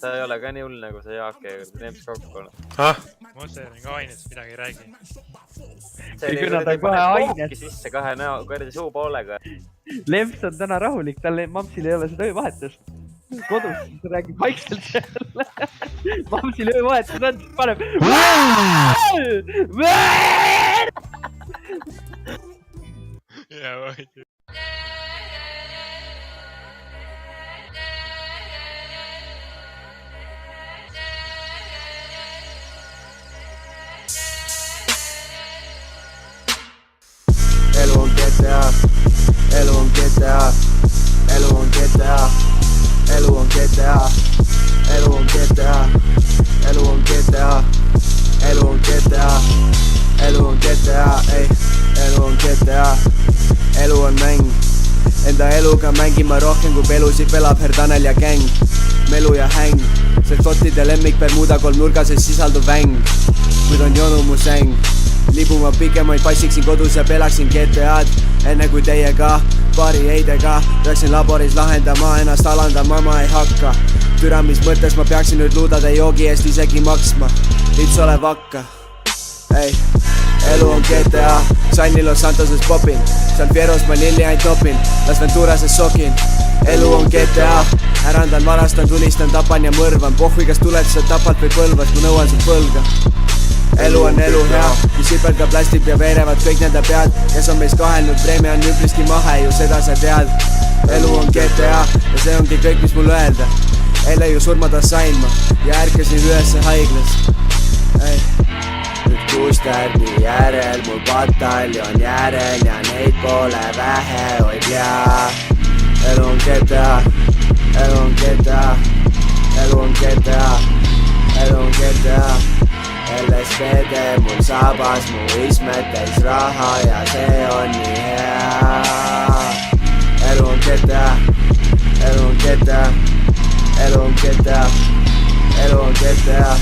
Ta ei ole ka nii hull nagu see Jaak, aga ta neems kokku. Monster on ka ainest, midagi ei räägi. See oli kohe sisse kahe kõrdi suu poolega. Lemps on täna rahulik, talle Mamsil ei ole seda öövahetust. Kodus räägib vaikselt seal. Mamsil öövahetus on, siis paneb. Jaa, vaid. Elu on GTA, elu on GTA, elu on GTA, elu on GTA, elu on GTA, elu on GTA, elu on GTA, elu on GTA, ei, elu on GTA, elu on mäng. Enda eluga mängima rohkem kui pelusid pelab Herdanel ja gäng. Melu ja häng, sest kottide lemmik Bermuda kolmnurgases sisaldub väng. Kuid on jonu mu säng. Libuma pikemaid passiksin kodus ja pelaksin GTA-d. Enne kui teiega, paari heidega peaksin laboris lahendama, ennast alandama ma ei hakka. Türa mis mõttes ma peaksin nüüd luudade joogi eest isegi maksma. Lits ole vakka. Ei, elu on GTA, Sanni Los Santoses popin. Seal Fieros ma lilli ainult topin, Las Venturases sokin. Elu on GTA, ärandan, varastan, tulistan, tapan ja mõrvan. Pohvi kas tuled sa tapad või põlvad, ma nõuan su põlga. Elu on elu hea, mis sipelga plastib ja veerevad kõik nende pead. Kes on meist kahelnud, preemia on üpriski mahe, ju seda sa tead. Elu on GTA ja see ongi kõik, mis mul öelda. Eile ju surmada sain ma ja ärkasin ülesse haiglas. Nüüd Kusterni järel mul bataljon järel ja neid pole vähe, oi pea. Elu on GTA, elu on GTA, elu on GTA, elu on GTA. LSPD mul sabas, mu ismed täis raha ja see on nii hea. Elu on GTA, elu on GTA, elu on GTA, elu on GTA.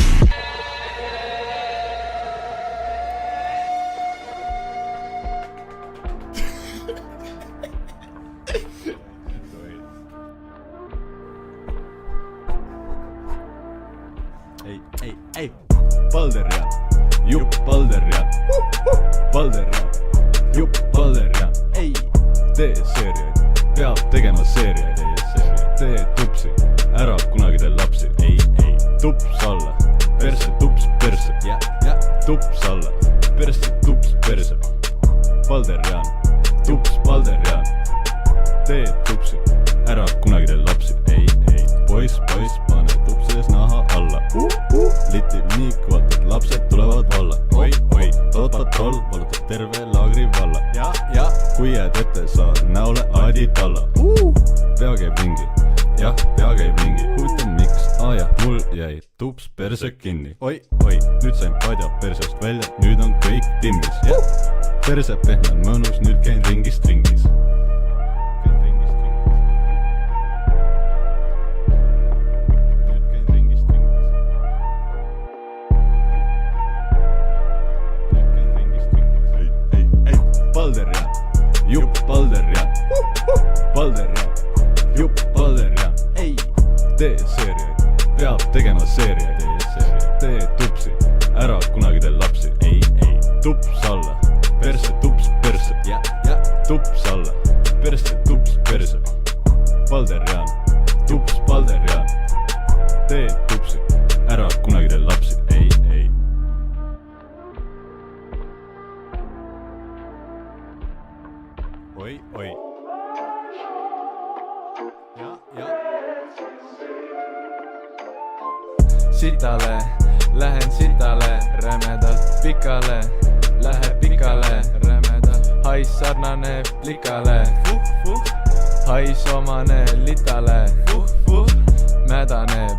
Ei, Balderja, jupp Balderja, Balderja, jupp Balderja. Ei, tee seeriaid, peab tegema seeriaid, tee tupsi, ära kunagi tee lapsi. Ei, tups alla, perse, tups, perse, tups alla, perse, tups, perse. Balderjaan, tups, Balderjaan, tee tupsi, ära kunagi tee lapsi. Ei, poiss, pane tupsides naha alla. Litib nii kõvat, et lapsed tulevad valla. Oi, tood patroll, valutab terve laagri valla. Ja, kui jääd ette, saad näole aadid alla. Pea käib ringi, jah, pea käib ringi. Huvitav miks, jah, mul jäi tups perse kinni. Oi, nüüd sain padja persest välja, nüüd on kõik timmis. Perse pehme mõnus, nüüd käin ringist ringis. Balderja, jupp Balderja, Balderja, jupp Balderja. Ei, tee seeriaid, peab tegema seeriaid. Tee tupsi, ära kunagi tee lapsi. Ei, tups alla, perse, tups, perse. Tups alla, perse, tups, perse. Balderjaan, tups, Balderjaan. Tee tupsi, ära kunagi tee lapsi. Ei. Oi. Ja. Sitale, lähen sitale, rämedalt pikale. Läheb pikale, rämedalt. Hais sarnane plikale. Hais omane litale. Mädaneb,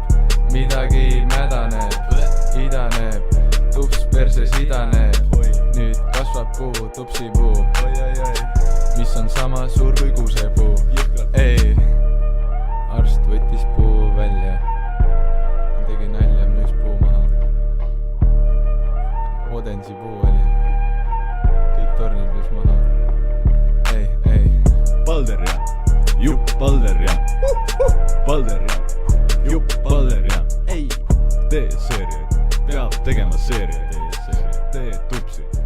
midagi mädaneb. Idaneb, tups perses idaneb. Nüüd kasvab puu, tupsipuu. Mis on sama suur kui kuusepuu. Ei, arst võttis puu välja. Tegi nalja, müüs puu maha. Odensi puu oli. Kõik tornid müüs maha. Ei. Balderja, jupp Balderja, Balderja. jupp Palder ja ei tee seeriaid, peab tegema seeriaid, tee tupsi